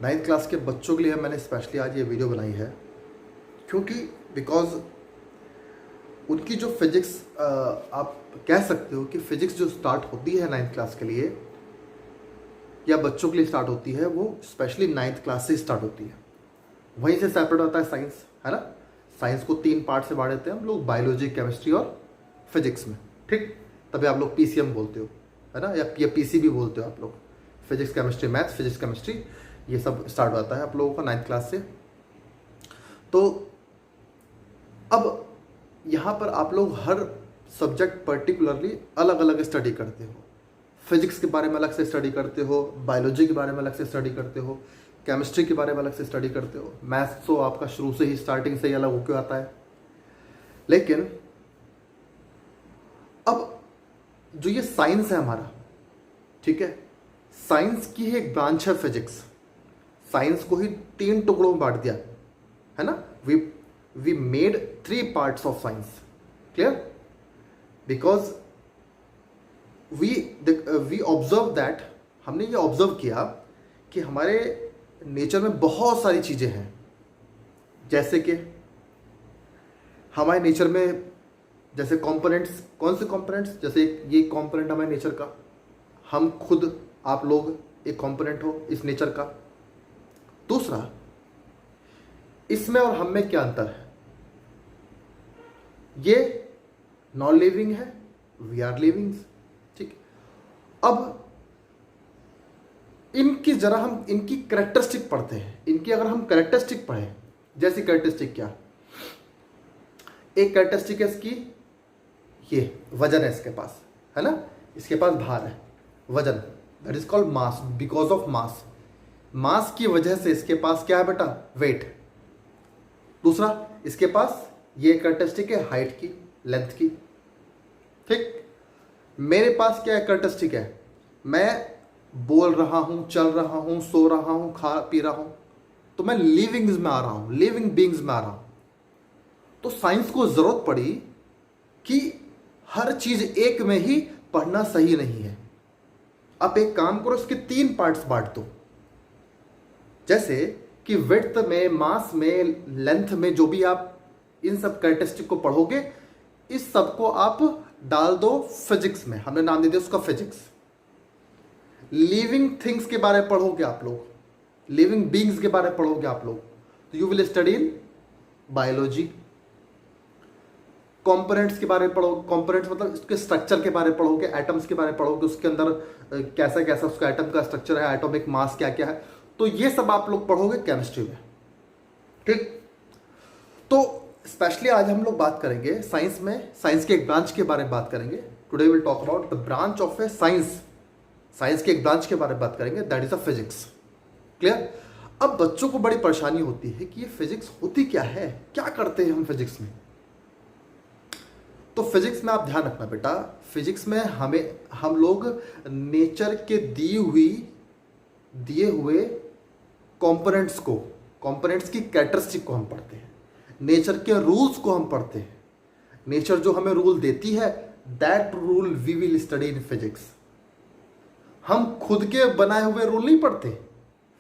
Ninth class के बच्चों के लिए मैंने स्पेशली आज ये वीडियो बनाई है, क्योंकि बिकॉज उनकी जो फिजिक्स आप कह सकते हो कि फिजिक्स जो स्टार्ट होती है नाइन्थ क्लास के लिए या बच्चों के लिए स्टार्ट होती है, वो स्पेशली नाइन्थ क्लास से स्टार्ट होती है। वहीं से सेपरेट होता है साइंस, है ना। साइंस को 3 पार्ट से बांट देते हैं हम लोग, बायोलॉजी, केमिस्ट्री और फिजिक्स में, ठीक। तभी आप लोग पीसीएम बोलते हो, है ना, या पीसीबी बोलते हो आप लोग। Physics chemistry maths, physics chemistry, ये सब स्टार्ट होता है आप लोगों का नाइन्थ क्लास से। तो अब यहाँ पर आप लोग हर सब्जेक्ट पर्टिकुलरली अलग अलग स्टडी करते हो। फिजिक्स के बारे में अलग से स्टडी करते हो, बायोलॉजी के बारे में अलग से स्टडी करते हो, केमिस्ट्री के बारे में अलग से स्टडी करते हो। मैथ्स तो आपका शुरू से ही, स्टार्टिंग से ही अलग होकर आता है। लेकिन अब जो ये साइंस है हमारा, ठीक है, साइंस की ही एक ब्रांच है फिजिक्स। साइंस को ही 3 टुकड़ों में बांट दिया, है ना। We made 3 parts of science, clear. Because we observe that, हमने ये ऑब्जर्व किया कि हमारे नेचर में बहुत सारी चीज़ें हैं। जैसे कि हमारे नेचर में जैसे कंपोनेंट्स, कौन से कंपोनेंट्स, जैसे ये कंपोनेंट हमारे नेचर का, हम खुद, आप लोग एक कंपोनेंट हो इस नेचर का। दूसरा, इसमें और हम में क्या अंतर है। ये नॉन लिविंग है, वी आर लिविंग, ठीक। अब इनकी जरा हम इनकी कैरेक्टरिस्टिक पढ़ते हैं। इनकी अगर हम कैरेक्टरिस्टिक पढ़ें, जैसी कैरेक्टरिस्टिक क्या, एक कैरेक्टरिस्टिक है इसकी, ये वजन है इसके पास, है ना, इसके पास भार है, वजन, that is called mass, because of mass. Mass की वजह से इसके पास क्या है बेटा, वेट। दूसरा, इसके पास ये कैरेक्टरिस्टिक है हाइट की, लेंथ की, ठीक। मेरे पास क्या कैरेक्टरिस्टिक है, मैं बोल रहा हूं, चल रहा हूं, सो रहा हूं, खा पी रहा हूं, तो मैं लिविंग्स में आ रहा हूं, लिविंग बींग्स में आ रहा हूं। तो साइंस को जरूरत पड़ी कि हर चीज एक में ही पढ़ना सही नहीं है। आप एक काम करो, इसके 3 पार्ट्स बांट दो। जैसे कि विड्थ में, मास में, लेंथ में, जो भी आप इन सब कैरेक्टरिस्टिक को पढ़ोगे, इस सब को आप डाल दो फिजिक्स में। हमने नाम दे दिया उसका फिजिक्स। लिविंग थिंग्स के बारे में पढ़ोगे आप लोग, लिविंग बींग्स के बारे में पढ़ोगे आप लोग, तो you will study in biology. Components के बारे में पढ़ोगे, कंपोनेंट्स मतलब उसके स्ट्रक्चर के बारे में पढ़ोगे, एटम्स के बारे में पढ़ोगे, उसके अंदर कैसा कैसा उसका एटम का स्ट्रक्चर है, एटॉमिक मास क्या क्या है, तो ये सब आप लोग पढ़ोगे केमिस्ट्री में, ठीक। तो स्पेशली आज हम लोग बात करेंगे साइंस में, साइंस के एक ब्रांच के बारे में बात करेंगे। Today will talk about the branch of A science. Science के एक ब्रांच के बारे में बात करेंगे, that is a physics, clear. अब बच्चों को बड़ी परेशानी होती है कि ये फिजिक्स होती क्या है, क्या करते हैं हम फिजिक्स में। तो फिजिक्स में आप ध्यान रखना बेटा, फिजिक्स में हम लोग नेचर के दिए हुए कंपोनेंट्स को, कंपोनेंट्स की कैरेक्टरिस्टिक को हम पढ़ते हैं। नेचर के रूल्स को हम पढ़ते हैं। नेचर जो हमें रूल देती है, that rule we will study in physics. हम खुद के बनाए हुए रूल नहीं पढ़ते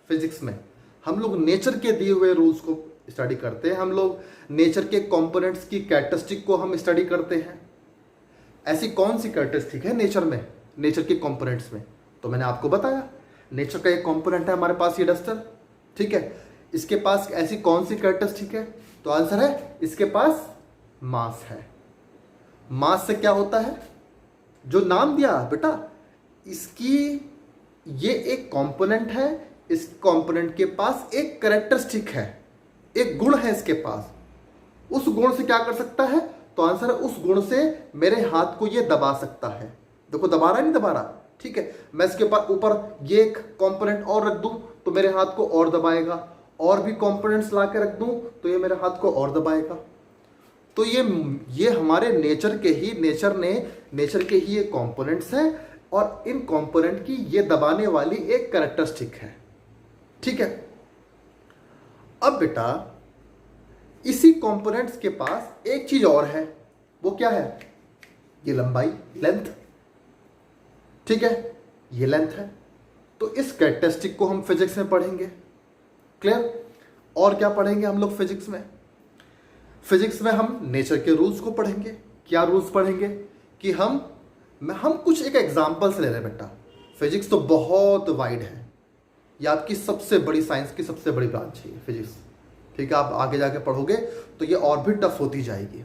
फिजिक्स में, हम लोग नेचर के दिए हुए रूल्स को स्टडी करते हैं। हम लोग नेचर के कंपोनेंट्स की कैरेक्टरिस्टिक को हम स्टडी करते हैं। ऐसी कौन सी कैरेक्टरिस्टिक है नेचर में, नेचर के कंपोनेंट्स में, तो मैंने आपको बताया नेचर का एक कंपोनेंट है हमारे पास ये डस्टर, ठीक है। इसके पास ऐसी कौन सी कैरेक्टरिस्टिक है, तो आंसर है इसके पास मास है। मास से क्या होता है, जो नाम दिया बेटा, इसकी ये एक कंपोनेंट है, इस कंपोनेंट के पास एक कैरेक्टरिस्टिक है, एक गुण है इसके पास। उस गुण से क्या कर सकता है, तो आंसर है उस गुण से मेरे हाथ को ये दबा सकता है। देखो दबा रहा है, नहीं दबा रहा, ठीक है। मैं इसके ऊपर ये एक कंपोनेंट और रख दूं तो मेरे हाथ को और दबाएगा, और भी कंपोनेंट्स ला के रख दूं तो ये मेरे हाथ को और दबाएगा। तो ये हमारे नेचर के ही, नेचर के ही ये कंपोनेंट्स हैं, और इन कंपोनेंट की ये दबाने वाली एक कैरेक्टरिस्टिक है, ठीक है। अब बेटा इसी कंपोनेंट्स के पास एक चीज और है, वो क्या है, ये लंबाई, लेंथ, ठीक है, ये लेंथ है। तो इस कैरेक्टरिस्टिक को हम फिजिक्स में पढ़ेंगे, क्लियर? और क्या पढ़ेंगे हम लोग फिजिक्स में? फिजिक्स में हम नेचर के रूल्स को पढ़ेंगे। क्या रूल्स पढ़ेंगे कि हम कुछ एक एग्जांपल्स ले रहे हैं बेटा। फिजिक्स तो बहुत वाइड है, ये आपकी सबसे बड़ी साइंस की सबसे बड़ी ब्रांच है फिजिक्स। ठीक है, आप आगे जाके पढ़ोगे तो ये और भी टफ होती जाएगी।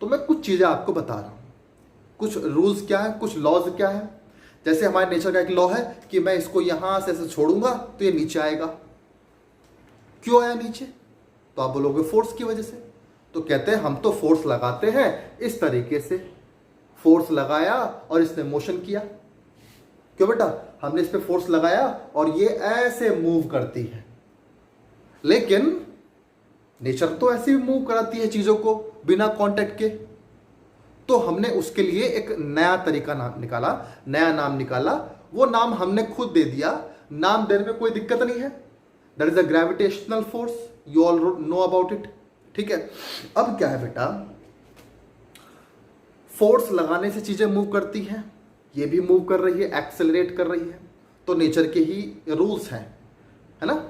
तो मैं कुछ चीज़ें आपको बता रहा हूँ, कुछ रूल्स क्या है, कुछ लॉज क्या है। जैसे हमारे नेचर का एक लॉ है कि मैं इसको यहाँ से ऐसे छोड़ूंगा तो ये नीचे आएगा। क्यों आया नीचे? तो आप बोलोगे फोर्स की वजह से। तो कहते हैं हम तो फोर्स लगाते हैं इस तरीके से, फोर्स लगाया और इसने मोशन किया। क्यों बेटा? हमने इस पे फोर्स लगाया और ये ऐसे मूव करती है। लेकिन नेचर तो ऐसे ही मूव कराती है चीजों को बिना कांटेक्ट के। तो हमने उसके लिए एक नया तरीका निकाला, नया नाम निकाला। वो नाम हमने खुद दे दिया। नाम देने में कोई दिक्कत नहीं है। That is a gravitational force, you all know about it. ठीक है, अब क्या है बेटा, फोर्स लगाने से चीजें मूव करती हैं, ये भी मूव कर रही है, एक्सेलरेट कर रही है। तो नेचर के ही रूल्स हैं, है ना।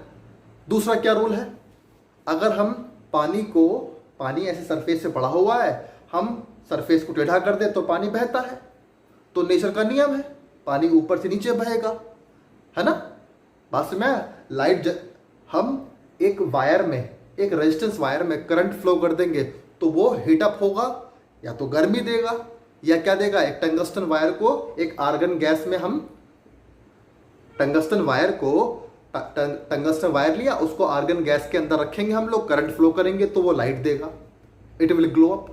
दूसरा क्या रूल है? अगर हम पानी ऐसे सरफेस से पड़ा हुआ है, हम सरफेस को टेढ़ा कर दे तो पानी बहता है। तो नेचर का नियम है, पानी ऊपर से नीचे बहेगा, है ना। बात में हम एक वायर में, एक रेजिस्टेंस वायर में करंट फ्लो कर देंगे तो वो हीट अप होगा, या तो गर्मी देगा या क्या देगा। एक टंगस्टन वायर को एक आर्गन गैस में, हम टंगस्टन वायर लिया, उसको आर्गन गैस के अंदर रखेंगे, हम लोग करंट फ्लो करेंगे तो वो लाइट देगा, इट विल ग्लो अप,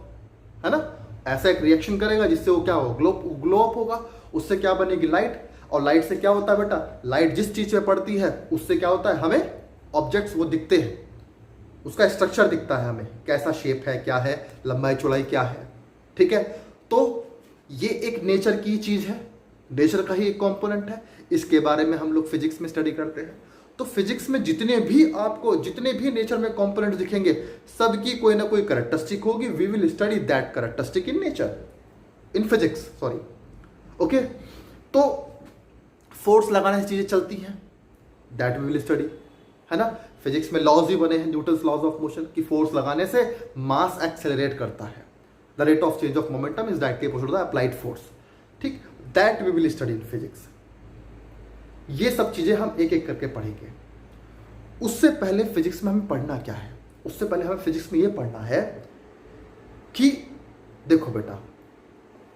है ना। ऐसा एक रिएक्शन करेगा जिससे वो क्या हो, ग्लो अप होगा। उससे क्या बनेगी, लाइट। और लाइट से क्या होता है बेटा, लाइट जिस चीज पे पड़ती है उससे क्या होता है, हमें ऑब्जेक्ट्स वो दिखते हैं, उसका स्ट्रक्चर दिखता है हमें, कैसा शेप है, क्या है, लंबाई चौड़ाई क्या है। ठीक है, तो ये एक नेचर की चीज है, नेचर का ही एक कंपोनेंट है। इसके बारे में हम लोग फिजिक्स में स्टडी करते हैं। तो फिजिक्स में जितने भी नेचर में कंपोनेंट दिखेंगे, सबकी कोई ना कोई कैरेक्टरिस्टिक होगी। We will study that characteristic in nature, in physics, sorry. Okay, तो फोर्स लगाने से चीजें चलती हैं, दैट वी विल स्टडी, है ना। फिजिक्स में लॉज भी बने हैं, न्यूटन्स लॉज ऑफ मोशन, कि फोर्स लगाने से मास एक्सेलरेट करता है। The rate of change of momentum is directly proportional to the applied force. ठीक, that we will study in physics. ये सब चीजें हम एक एक करके पढ़ेंगे। उससे पहले फिजिक्स में हमें पढ़ना क्या है? उससे पहले हमें फिजिक्स में ये पढ़ना है कि देखो बेटा,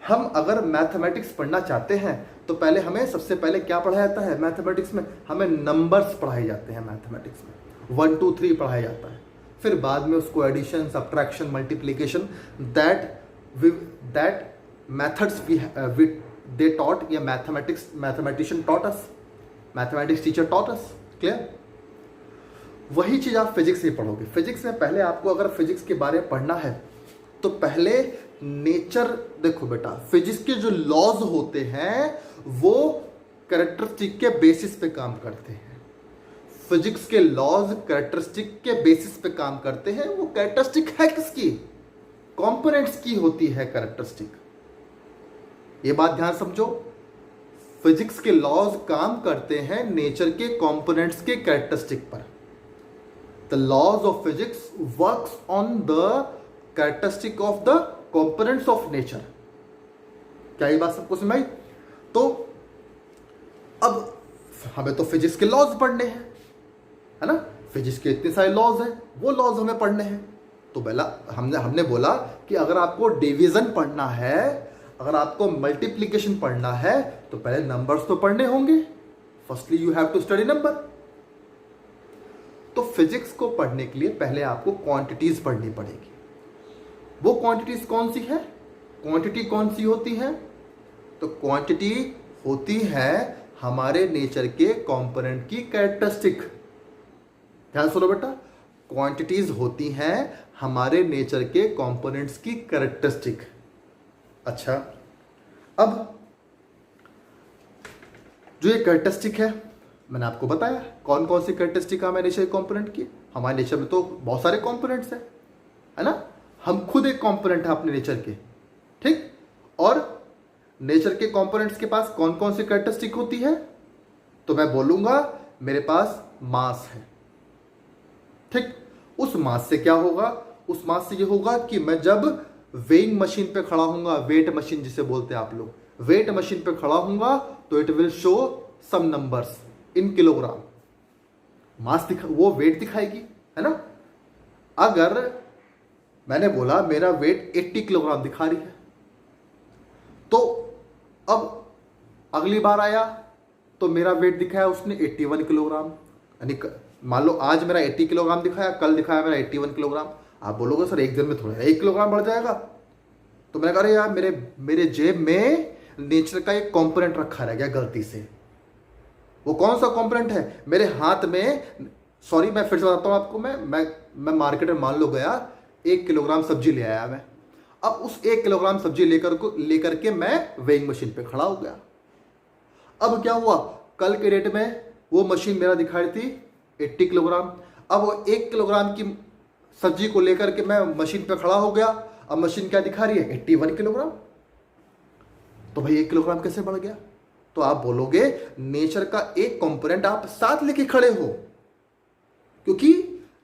हम अगर मैथमेटिक्स पढ़ना चाहते हैं तो पहले हमें सबसे पहले क्या पढ़ाया जाता है मैथमेटिक्स में? हमें नंबर्स पढ़ाए जाते हैं मैथमेटिक्स में, 1 2 3 पढ़ाया जाता है। फिर बाद में उसको addition, subtraction, multiplication, that methods they taught, या mathematician taught us, mathematics teacher taught us. Clear? वही चीज आप फिजिक्स में पढ़ोगे। फिजिक्स में पहले आपको अगर फिजिक्स के बारे में पढ़ना है तो पहले नेचर, देखो बेटा, फिजिक्स के जो लॉज होते हैं वो कैरेक्टरिस्टिक के बेसिस पे काम करते हैं। फिजिक्स के लॉज कैरेक्टरिस्टिक के बेसिस पे काम करते हैं। वो कैरेक्टरिस्टिक है किसकी? कंपोनेंट्स की होती है कैरेक्टरिस्टिक। ये बात ध्यान समझो, फिजिक्स के लॉज काम करते हैं नेचर के कंपोनेंट्स के कैरेक्टरिस्टिक पर। The laws of physics works on the characteristic of the components of nature. क्या ये बात सबको समझ? तो अब हमें तो फिजिक्स के लॉज पढ़ने हैं, है ना। फिजिक्स के इतने सारे लॉज हैं, वो लॉज हमें पढ़ने हैं। तो पहला हमने बोला कि अगर आपको डिवीजन पढ़ना है, अगर आपको मल्टीप्लिकेशन पढ़ना है, तो पहले नंबर्स तो पढ़ने होंगे। Firstly you have to study number. तो फिजिक्स को पढ़ने के लिए पहले आपको क्वांटिटीज पढ़नी पड़ेगी। वो क्वांटिटीज कौन सी है? क्वांटिटी कौन सी होती है? तो क्वांटिटी होती है हमारे नेचर के कंपोनेंट की कैरेक्टरिस्टिक। ध्यान सुनो बेटा, क्वांटिटीज होती हैं हमारे नेचर के कंपोनेंट्स की कैरेक्टरिस्टिक। अच्छा, अब जो ये कैरेक्टरिस्टिक है मैंने आपको बताया कौन कौन सी कैरेक्टरिस्टिक हमारे नेचर के कंपोनेंट की। हमारे नेचर में तो बहुत सारे कंपोनेंट्स हैं, है ना। हम खुद एक कंपोनेंट है अपने नेचर के, ठीक। और नेचर के कंपोनेंट्स के पास कौन कौन सी कैरेक्टरिस्टिक होती है? तो मैं बोलूंगा मेरे पास मास है, ठीक। उस मास से क्या होगा, उस मास से ये होगा कि मैं जब वेइंग मशीन पे खड़ा हूंगा, वेट मशीन जिसे बोलते हैं आप लोग, वेट मशीन पे खड़ा हूंगा तो it will show some numbers in kilogram. Mass वो वेट दिखाएगी, है ना। अगर मैंने बोला मेरा वेट 80 किलोग्राम दिखा रही है, तो अब अगली बार आया तो मेरा वेट दिखाया उसने 81 किलोग्राम, यानी मान लो आज मेरा 80 किलोग्राम दिखाया, कल दिखाया मेरा 81 किलोग्राम। आप बोलोगे सर एक दिन में थोड़ा 1 किलोग्राम बढ़ जाएगा, तो मैंने कहा अरे यार मेरे जेब में नेचर का एक कंपोनेंट रखा रह गया गलती से। वो कौन सा कंपोनेंट है, मेरे हाथ में, सॉरी मैं फिर से बताता हूँ आपको, मैं मार्केट में मान लो गया 1 किलोग्राम सब्जी ले आया मैं। अब उस 1 किलोग्राम सब्जी लेकर के मैं वेइंग मशीन पे खड़ा हो गया। अब क्या हुआ, कल के रेट में वो मशीन मेरा दिखा रही थी 80 किलोग्राम। अब वो 1 किलोग्राम की सब्जी को लेकर के मैं मशीन पे खड़ा हो गया, अब मशीन क्या दिखा रही है 81 किलोग्राम। तो भाई 1 किलोग्राम कैसे बढ़ गया। तो आप बोलोगे नेचर का एक कंपोनेंट आप साथ लेके खड़े हो, क्योंकि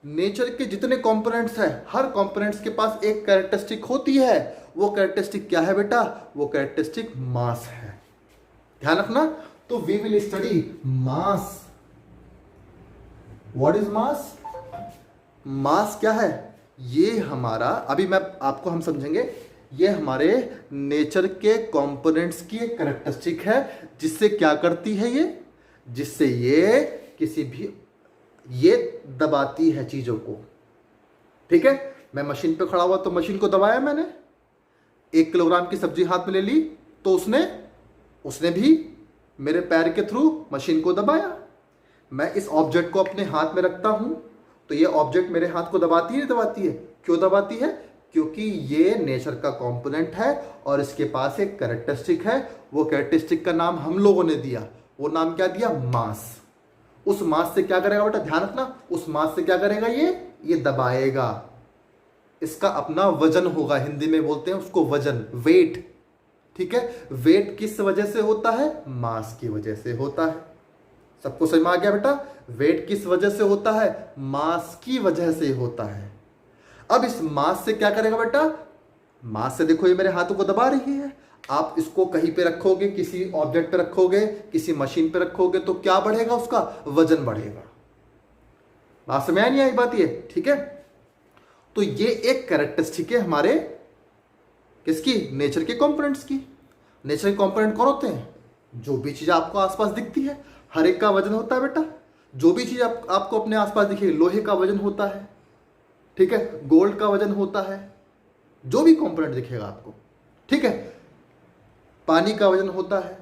नेचर के जितने कंपोनेंट्स हैं हर कंपोनेंट्स के पास एक कैरेक्टरिस्टिक होती है। वो कैरेक्टरिस्टिक क्या है बेटा, वो कैरेक्टरिस्टिक मास है। ध्यान रखना। तो we will study mass. What is mass, mass क्या है, ये हमारा, अभी मैं आपको हम समझेंगे, ये हमारे नेचर के कंपोनेंट्स की एक कैरेक्टरिस्टिक है, जिससे क्या करती है ये, जिससे ये किसी भी, ये दबाती है चीजों को। ठीक है, मैं मशीन पे खड़ा हुआ तो मशीन को दबाया मैंने, 1 किलोग्राम की सब्जी हाथ में ले ली तो उसने भी मेरे पैर के थ्रू मशीन को दबाया। मैं इस ऑब्जेक्ट को अपने हाथ में रखता हूं तो ये ऑब्जेक्ट मेरे हाथ को दबाती है, दबाती है। क्यों दबाती है, क्योंकि ये नेचर का कंपोनेंट है और इसके पास एक कैरेक्टरिस्टिक है। वो कैरेक्टरिस्टिक का नाम हम लोगों ने दिया, वो नाम क्या दिया, मास। उस मास से क्या करेगा बेटा, ध्यान रखना, उस मास से क्या करेगा, ये दबाएगा। इसका अपना वजन होगा, हिंदी में बोलते हैं उसको वजन, वेट। ठीक है, वेट किस वजह से होता है, मास की वजह से होता है। सबको समझ में आ गया बेटा, वेट किस वजह से होता है, मास की वजह से होता है। अब इस मास से क्या करेगा बेटा, मास से देखो ये मेरे हाथों को दबा रही है। आप इसको कहीं पे रखोगे, किसी ऑब्जेक्ट पे रखोगे, किसी मशीन पे रखोगे तो क्या बढ़ेगा, उसका वजन बढ़ेगा। बात समझ नहीं आई बात ये, ठीक है। तो ये एक कैरेक्टरिस्टिक है हमारे किसकी, नेचर के कंपोनेंट्स की। नेचर के कंपोनेंट कौन होते हैं, जो भी चीज आपको आसपास दिखती है, हर एक का वजन होता है बेटा। जो भी चीज आपको अपने आसपास दिखे, लोहे का वजन होता है, ठीक है, गोल्ड का वजन होता है, जो भी कंपोनेंट दिखेगा आपको, ठीक है। पानी का वजन होता है,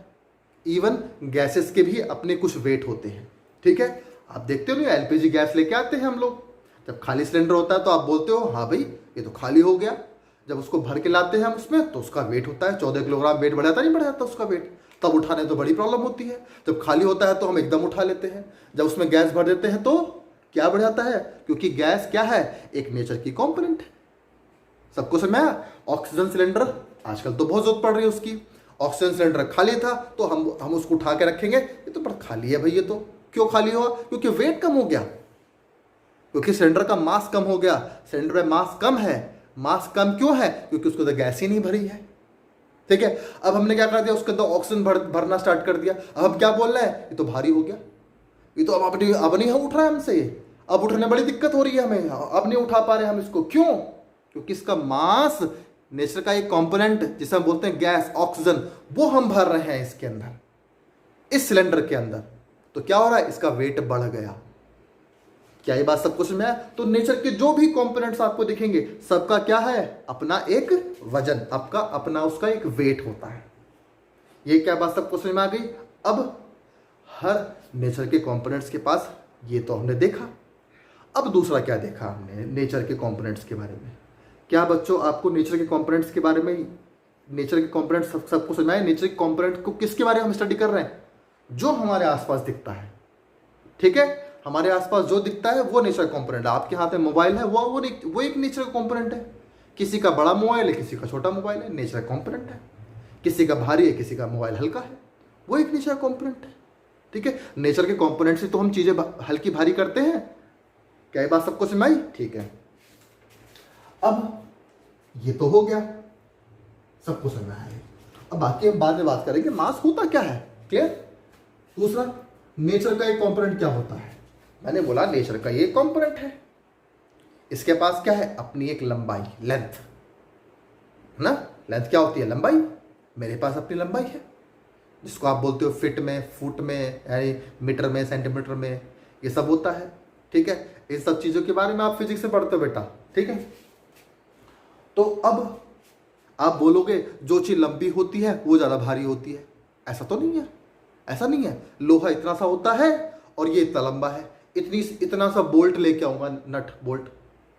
इवन गैसेस के भी अपने कुछ वेट होते हैं, ठीक है। आप देखते हो ना, एलपीजी गैस लेके आते हैं हम लोग, जब खाली सिलेंडर होता है तो आप बोलते हो हाँ भाई ये तो खाली हो गया। जब उसको भर के लाते हैं हम उसमें तो उसका वेट होता है 14 किलोग्राम, वेट बढ़ जाता नहीं, बढ़ जाता उसका वेट, तब उठाने तो बड़ी प्रॉब्लम होती है। जब खाली होता है तो हम एकदम उठा लेते हैं, जब उसमें गैस भर देते हैं तो क्या बढ़ जाता है, क्योंकि गैस क्या है, एक नेचर की कंपोनेंट है। सबको समझ में आया। ऑक्सीजन सिलेंडर आजकल तो बहुत जरूरत पड़ रही है उसकी। ऑक्सीजन सिलेंडर खाली था तो हम उसको उठा के रखेंगे, ये तो बड़ा खाली है भाई, ये तो क्यों खाली हुआ, क्योंकि वेट कम हो गया, क्योंकि सिलेंडर का मास कम हो गया। सिलेंडर में मास कम है, मास कम क्यों है, क्योंकि उसको तो गैस ही नहीं भरी है, ठीक है। अब हमने क्या कर दिया, उसके अंदर ऑक्सीजन भरना स्टार्ट कर दिया। अब हम क्या बोल रहे हैं, ये तो भारी हो गया, ये तो अब नहीं उठ रहा है हमसे, अब उठने बड़ी दिक्कत हो रही है हमें, अब नहीं उठा पा रहे हम इसको। क्यों, क्योंकि इसका मास, नेचर का एक कंपोनेंट जिसे हम बोलते हैं गैस, ऑक्सीजन, वो हम भर रहे हैं इसके अंदर, इस सिलेंडर के अंदर। तो क्या हो रहा है, इसका वेट बढ़ गया। क्या ये बात सबको समझ में आया। तो नेचर के जो भी कंपोनेंट्स आपको दिखेंगे सबका क्या है, अपना एक वजन, आपका अपना उसका एक वेट होता है। ये क्या बात सबको समझ में आ गई। अब हर नेचर के कंपोनेंट्स के पास, ये तो हमने देखा। अब दूसरा क्या देखा हमने नेचर के कंपोनेंट्स के बारे में। क्या बच्चों आपको नेचर के कंपोनेंट्स के बारे में, नेचर के कंपोनेंट्स सबको समझ में आए। नेचर के कंपोनेंट को किसके बारे में हम स्टडी कर रहे हैं, जो हमारे आसपास दिखता है, ठीक है। हमारे आसपास जो दिखता है वो नेचर कंपोनेंट है। आपके हाथ में मोबाइल है, वो एक नेचर कंपोनेंट है। किसी का बड़ा मोबाइल है, किसी का छोटा मोबाइल है, नेचर कंपोनेंट है। किसी का भारी है, किसी का मोबाइल हल्का है, वो एक नेचर कंपोनेंट है, ठीक है। नेचर के कंपोनेंट से तो हम चीजें हल्की भारी करते हैं, क्या ये बात सबको समझ आई? ठीक है, अब ये तो हो गया, सबको समझ में आया। अब बाकी हम बाद में बात करेंगे मास होता क्या है। क्लियर? दूसरा, नेचर का एक कंपोनेंट क्या होता है। मैंने बोला नेचर का ये कंपोनेंट है, इसके पास क्या है, अपनी एक लंबाई, लेंथ है ना। लेंथ क्या होती है, लंबाई। मेरे पास अपनी लंबाई है, जिसको आप बोलते हो फीट में, फुट में, यानी मीटर में, सेंटीमीटर में, ये सब होता है। ठीक है, इन सब चीज़ों के बारे में आप फिजिक्स से पढ़ते हो बेटा। ठीक है, तो अब आप बोलोगे जो चीज़ लंबी होती है वो ज़्यादा भारी होती है। ऐसा तो नहीं है, ऐसा नहीं है। लोहा इतना सा होता है और ये इतना लंबा है, इतना सा बोल्ट लेके आऊँगा, नट बोल्ट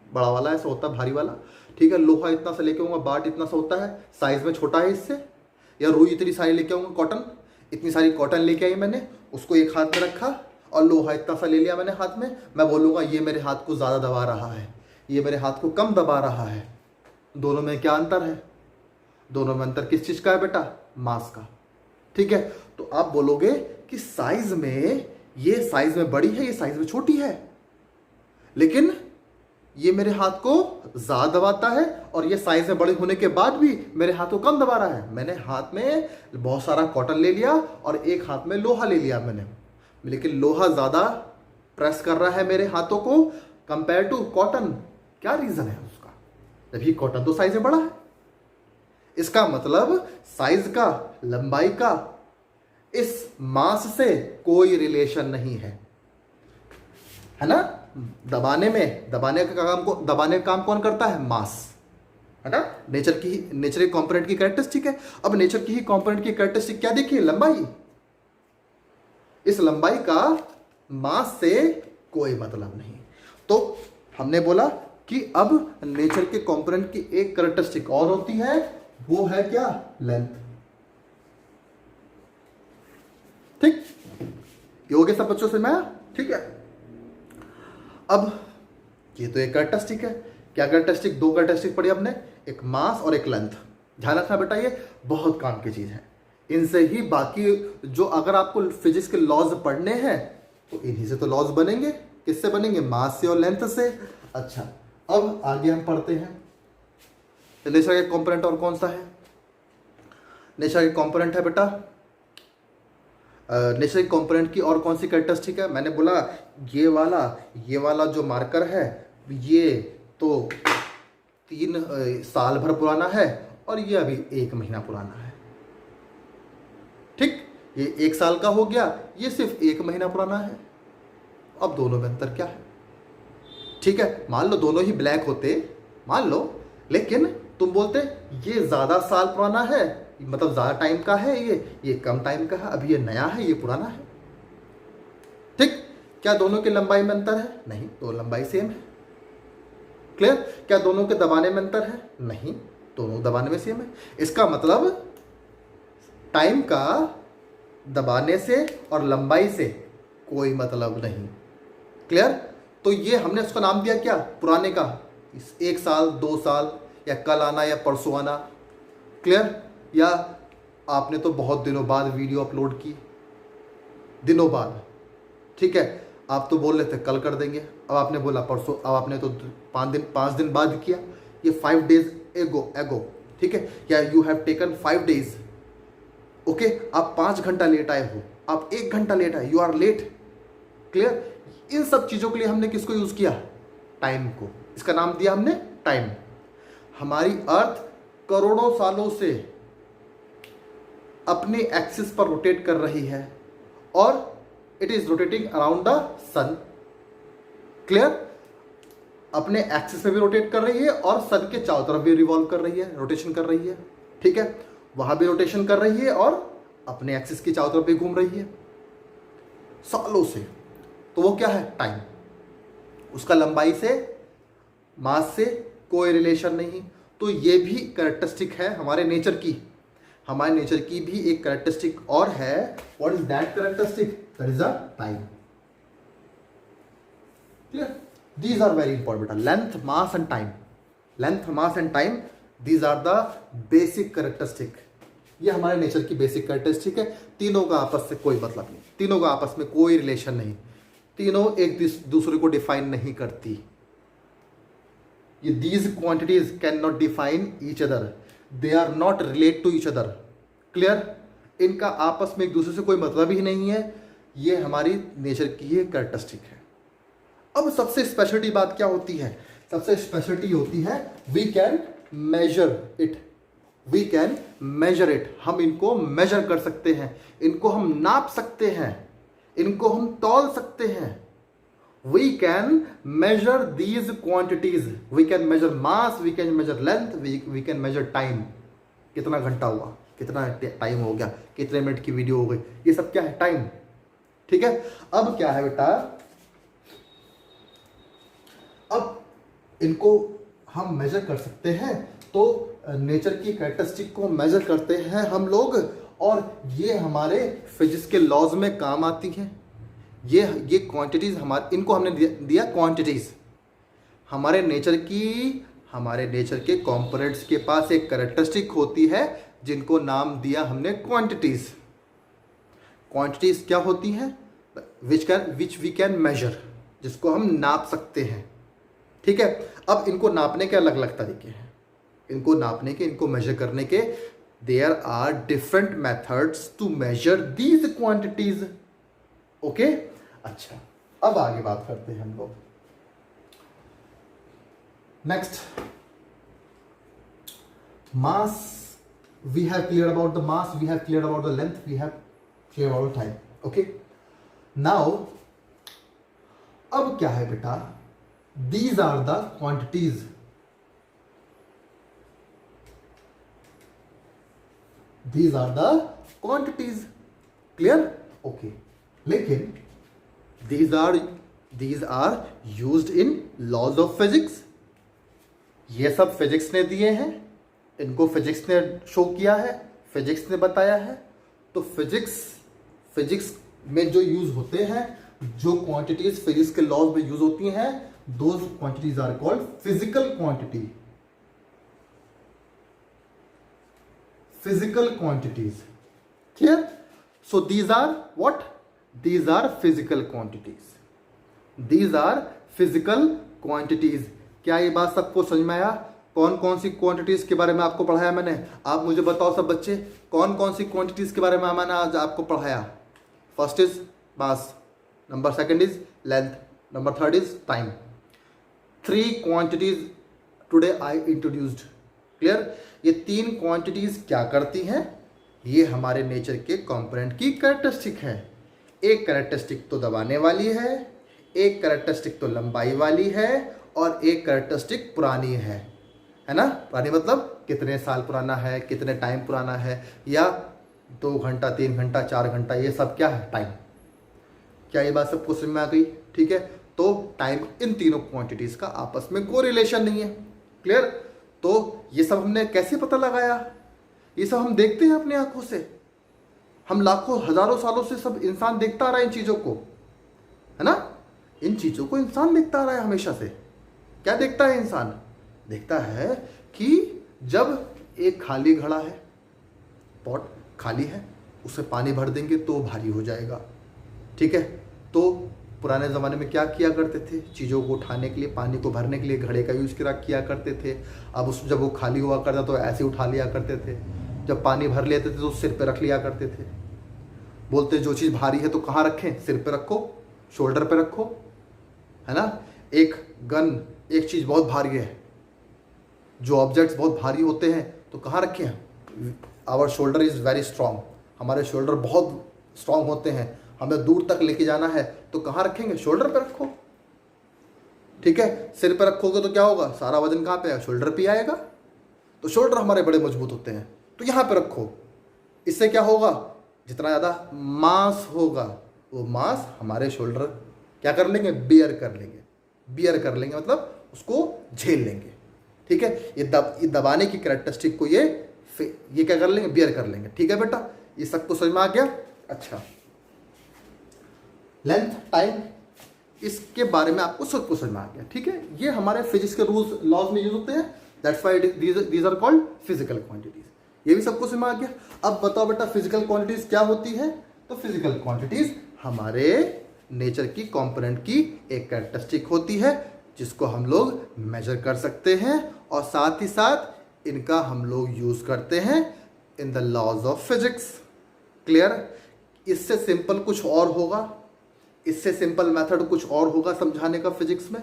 बड़ा वाला ऐसा होता है, भारी वाला। ठीक है, लोहा इतना सा लेके आऊँगा, बाट इतना सा होता है, साइज में छोटा है इससे। या रुई इतनी सारी लेके आऊँगा, कॉटन, इतनी सारी कॉटन लेके आई मैंने, उसको एक हाथ में रखा और लोहा इतना सा ले लिया मैंने हाथ में। मैं बोलूँगा ये मेरे हाथ को ज़्यादा दबा रहा है, ये मेरे हाथ को कम दबा रहा है। दोनों में क्या अंतर है? दोनों में अंतर किस चीज़ का है बेटा? मास का। ठीक है, तो आप बोलोगे कि साइज में, ये साइज में बड़ी है, ये साइज में छोटी है, लेकिन ये मेरे हाथ को ज़्यादा दबाता है और ये साइज में बड़े होने के बाद भी मेरे हाथ को कम दबा रहा है। मैंने हाथ में बहुत सारा कॉटन ले लिया और एक हाथ में लोहा ले लिया मैंने, लेकिन लोहा ज़्यादा प्रेस कर रहा है मेरे हाथों को कंपेयर टू कॉटन। क्या रीज़न है उसका? जबकि कॉटन तो साइज में बड़ा है। इसका मतलब साइज का, लंबाई का इस मास से कोई रिलेशन नहीं है ना। दबाने का काम कौन करता है? मास, है ना। नेचर की कंपोनेंट की कैरेक्टरिस्टिक है। अब नेचर की ही कंपोनेंट की कैरेक्टरिस्टिक क्या देखिए? लंबाई। इस लंबाई का मास से कोई मतलब नहीं। तो हमने बोला कि अब नेचर के कंपोनेंट की एक कैरेक्टरिस्टिक और होती है, वो है क्या? लेंथ। ठीक, ये हो गया सब बच्चों से मैं। ठीक है, अब ये तो एक कैरेक्टरिस्टिक है। क्या कैरेक्टरिस्टिक? दो कैरेक्टरिस्टिक पढ़ी हमने, एक मास और एक लेंथ। ध्यान रखना बेटा, ये बहुत काम की चीज है। इनसे ही बाकी जो, अगर आपको फिजिक्स के लॉज पढ़ने हैं तो इन्हीं से तो लॉज बनेंगे। किससे बनेंगे? मास से और लेंथ से। अच्छा, अब आगे हम पढ़ते हैं नेचर का कंपोनेंट और कौन सा है। नेचर का कंपोनेंट है बेटा, नेचर के कंपोनेंट की और कौन सी कैरेक्टरिस्टिक है? मैंने बोला ये वाला जो मार्कर है, ये तो 3 साल भर पुराना है और ये अभी 1 महीना पुराना है। ठीक, ये 1 साल का हो गया, ये सिर्फ 1 महीना पुराना है। अब दोनों में अंतर क्या है? ठीक है, मान लो दोनों ही ब्लैक होते, मान लो, लेकिन तुम बोलते ये ज़्यादा साल पुराना है, मतलब ज़्यादा टाइम का है, ये कम टाइम का है, अभी ये नया है, ये पुराना है। ठीक, क्या दोनों की लंबाई में अंतर है? नहीं, दोनों लंबाई सेम है। क्लियर? क्या दोनों के दबाने में अंतर है? नहीं, दोनों दबाने में सेम है। इसका मतलब टाइम का दबाने से और लंबाई से कोई मतलब नहीं। क्लियर? तो ये हमने उसका नाम दिया क्या? पुराने का 1 साल, 2 साल, या कल आना या परसों आना। क्लियर? या आपने तो बहुत दिनों बाद वीडियो अपलोड की, दिनों बाद। ठीक है, आप तो बोल रहे थे कल कर देंगे, अब आपने बोला परसों, अब आपने तो 5 दिन बाद किया, ये 5 डेज एगो। ठीक है, या you have taken 5 days. Okay, आप 5 घंटा लेट आए हो, आप 1 घंटा लेट आए, यू आर लेट। क्लियर? इन सब चीज़ों के लिए हमने किसको यूज़ किया? टाइम को। इसका नाम दिया हमने टाइम। हमारी अर्थ करोड़ों सालों से अपने एक्सिस पर रोटेट कर रही है और it is rotating around the sun. Clear? अपने एक्सिस पे भी रोटेट कर रही है और सन के चारों तरफ भी रिवॉल्व कर रही है, रोटेशन कर रही है। ठीक है, वहां भी रोटेशन कर रही है और अपने एक्सिस की चारों तरफ भी घूम रही है सालों से। तो वो क्या है? टाइम। उसका लंबाई से, मास से कोई रिलेशन नहीं। तो ये भी कैरेक्टरिस्टिक है हमारे नेचर की। हमारे नेचर की भी एक कैरेक्टरिस्टिक और है। What is that characteristic? That is a time. Clear? These are very important बेटा, length, mass and time. Length, mass and time, these are the basic characteristic. ये हमारे नेचर की बेसिक कैरेक्टरिस्टिक है। तीनों का आपस से कोई मतलब नहीं, तीनों का आपस में कोई रिलेशन नहीं। तीनों एक दूसरे को डिफाइन नहीं करती। ये these quantities can not define each other, they are not relate to each other. Clear? इनका आपस में एक दूसरे से कोई मतलब ही नहीं है। ये हमारी नेचर की ही कैरेक्टरिस्टिक है। अब सबसे स्पेशलिटी बात क्या होती है? सबसे स्पेशलिटी होती है we can measure it. We can measure it, हम इनको मेजर कर सकते हैं, इनको हम नाप सकते हैं, इनको हम तौल सकते हैं। We can measure these quantities, we can measure mass, we can measure length, we can measure time. कितना घंटा हुआ, कितना टाइम हो गया, कितने मिनट की वीडियो हो गई, ये सब क्या है? टाइम। ठीक है? अब क्या है बेटा, अब इनको हम मेजर कर सकते हैं, तो नेचर की कैरेक्टरिस्टिक को मेजर करते हैं हम लोग, और ये हमारे फिजिक्स के लॉज में काम आती हैं। ये क्वांटिटीज हमारे, इनको हमने दिया क्वांटिटीज। हमारे नेचर के कंपोनेंट्स के पास एक कैरेक्टरिस्टिक होती है जिनको नाम दिया हमने क्वांटिटीज। क्वांटिटीज क्या होती हैं? विच वी कैन मेजर, जिसको हम नाप सकते हैं। ठीक है? अब इनको नापने के अलग अलग तरीके हैं, इनको नापने के, इनको मेजर करने के। There are different methods to measure these quantities. Okay? अच्छा, अब आगे बात करते हैं हम लोग। Next, mass, we have clear about the mass, we have clear about the length, we have clear about time. Okay, now अब क्या है बेटा? These are the quantities. These are the quantities. Clear? Okay. लेकिन these are used in laws of physics. ये सब physics ने दिए हैं, इनको फिजिक्स ने शो किया है, फिजिक्स ने बताया है। तो फिजिक्स में जो यूज होते हैं, जो क्वांटिटीज फिजिक्स के लॉज में यूज होती हैं, those quantities are called physical quantity. Physical quantities. Clear? So these are what? These are physical quantities. These are physical quantities. क्या ये बात सबको समझ में आया? कौन कौन सी क्वांटिटीज के बारे में आपको पढ़ाया मैंने? आप मुझे बताओ सब बच्चे, कौन कौन सी क्वांटिटीज के बारे में मैंने आज आपको पढ़ाया? First is mass, number second is length, number third is time. 3 quantities today I introduced. Clear? ये 3 quantities क्या करती हैं? ये हमारे नेचर के कंपोनेंट की कैरेक्टरिस्टिक है। एक कैरेक्टरिस्टिक तो दबाने वाली है, एक कैरेक्टरिस्टिक तो लंबाई वाली है, और एक कैरेक्टरिस्टिक पुरानी है ना? पुरानी मतलब कितने साल पुराना है, कितने टाइम पुराना है, या 2 घंटा, 3 घंटा, 4 घंटा, ये सब क्या है? टाइम। क्या ये बात सबको समझ में आ गई? ठीक है? तो टाइम, इन तीनों क्वांटिटीज का आपस में कोई रिलेशन नहीं है। क्लियर? तो ये सब हमने कैसे पता लगाया? ये सब हम देखते हैं अपनी आंखों से, हम लाखों हजारों सालों से सब इंसान देखता आ रहा है इन चीजों को, है ना? इन चीजों को इंसान देखता आ रहा है हमेशा से। क्या देखता है इंसान? देखता है कि जब एक खाली घड़ा है, पॉट खाली है, उसे पानी भर देंगे तो भारी हो जाएगा। ठीक है? तो पुराने ज़माने में क्या किया करते थे? चीज़ों को उठाने के लिए, पानी को भरने के लिए घड़े का यूज़ किया करते थे। अब जब वो खाली हुआ करता तो ऐसे उठा लिया करते थे। जब पानी भर लेते थे तो सिर पे रख लिया करते थे। बोलते जो चीज़ भारी है तो कहाँ रखें? सिर पे रखो, शोल्डर पे रखो, है ना? एक गन, एक चीज़ बहुत भारी है, जो ऑब्जेक्ट्स बहुत भारी होते हैं तो कहाँ रखें? Our shoulder is very strong, हमारे शोल्डर बहुत स्ट्रांग होते हैं, हमें दूर तक लेके जाना है तो कहाँ रखेंगे? शोल्डर पे रखो। ठीक है? सिर पे रखोगे तो क्या होगा? सारा वजन कहाँ पे आएगा? शोल्डर पे आएगा। तो शोल्डर हमारे बड़े मजबूत होते हैं, तो यहाँ पे रखो। इससे क्या होगा? जितना ज़्यादा मास होगा, वो मास हमारे शोल्डर क्या कर लेंगे? बियर कर लेंगे, मतलब उसको झेल लेंगे। ठीक है? ये दबाने की कैरेक्टरिस्टिक को ये क्या कर लेंगे? बियर कर लेंगे। ठीक है बेटा? ये सबको समझ में आ गया? अच्छा, लेंथ, टाइम, इसके बारे में आपको सब कुछ समझ में आ गया। ठीक है? ये हमारे फिजिक्स के रूल्स, लॉज में यूज होते हैं। That's why these are called physical quantities. ये भी सब कुछ समझ में आ गया। अब बताओ बेटा, फिजिकल क्वांटिटीज क्या होती है? तो फिजिकल क्वांटिटीज हमारे नेचर की कंपोनेंट की एक कैरेक्टरिस्टिक होती है जिसको हम लोग मेजर कर सकते हैं और साथ ही साथ इनका हम लोग यूज करते हैं in the laws of physics. Clear? इससे सिंपल कुछ और होगा, इससे सिंपल मेथड कुछ और होगा समझाने का फिजिक्स में।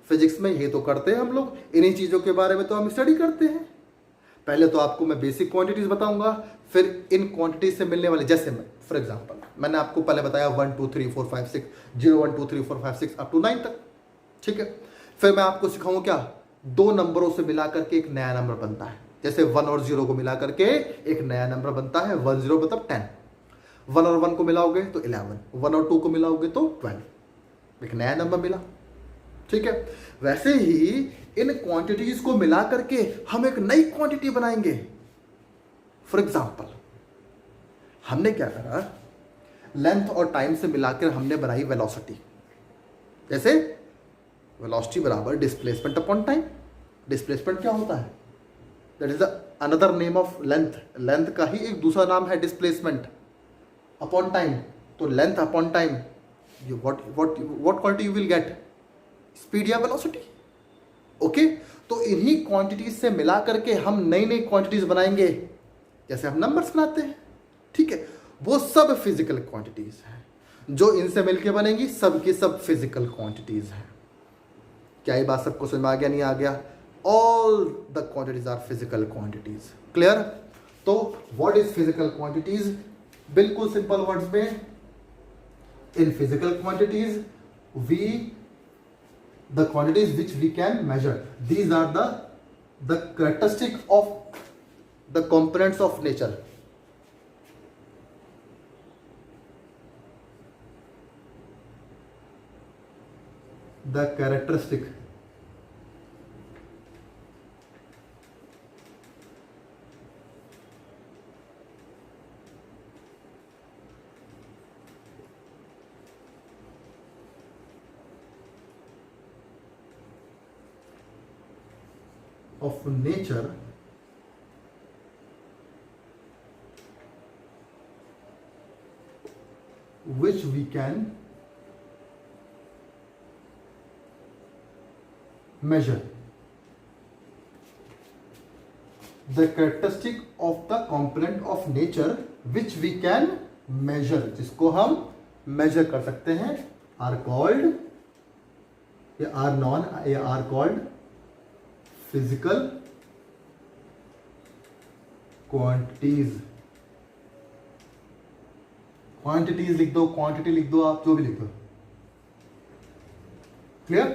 फिजिक्स में ये तो करते हैं हम लोग, इन्हीं चीज़ों के बारे में तो हम स्टडी करते हैं। पहले तो आपको मैं बेसिक क्वांटिटीज बताऊंगा, फिर इन क्वांटिटीज से मिलने वाले, जैसे मैं फॉर एग्जांपल मैंने आपको पहले बताया 1 2 3 4 5 6 0 1 2 3 4 5 6 अप टू 9 तक, ठीक है। फिर मैं आपको सिखाऊं क्या, दो नंबरों से मिला करके एक नया नंबर बनता है। जैसे 1 और 0 को मिला करके एक नया नंबर बनता है, 1 0 मतलब 10। 1 और 1 को मिलाओगे तो 11, 1 और 2 को मिलाओगे तो 12, एक नया नंबर मिला, ठीक है। वैसे ही इन क्वांटिटीज को मिला करके हम एक नई क्वांटिटी बनाएंगे। फॉर एग्जांपल हमने क्या करा, लेंथ और टाइम से मिलाकर हमने बनाई वेलोसिटी। जैसे वेलोसिटी बराबर डिस्प्लेसमेंट अपॉन टाइम। डिस्प्लेसमेंट क्या होता है, that is another name of length. Length का ही एक दूसरा नाम है डिस्प्लेसमेंट अपॉन टाइम। तो length upon time, what quantity you will get, speed या वेलोसिटी। ओके, तो इन्हीं क्वांटिटीज से मिला करके हम नई नई क्वांटिटीज बनाएंगे, जैसे हम नंबर्स बनाते हैं, ठीक है। वो सब फिजिकल क्वांटिटीज हैं जो इनसे मिलके बनेंगी, सब की सब फिजिकल क्वांटिटीज हैं। क्या ये बात सबको समझ में आ गया, नहीं आ गया? All the quantities are physical quantities. Clear? तो व्हाट इज फिजिकल क्वांटिटीज? बिल्कुल सिंपल वर्ड्स में, in physical quantities the quantities which we can measure, these are the characteristic of the components of nature. The characteristic of nature which we can measure. The characteristic of the component of nature which we can measure, जिसको हम measure कर सकते हैं, are called या are called physical quantities. Quantities लिख दो, quantity लिख दो, आप जो भी लिख दो। क्लियर?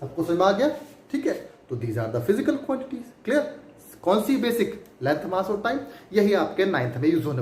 सबको समझ में आ गया? ठीक है, तो these are the physical quantities. Clear? कौन सी? बेसिक, लेंथ, मास और टाइम। यही आपके 9th में यूज होने वाला।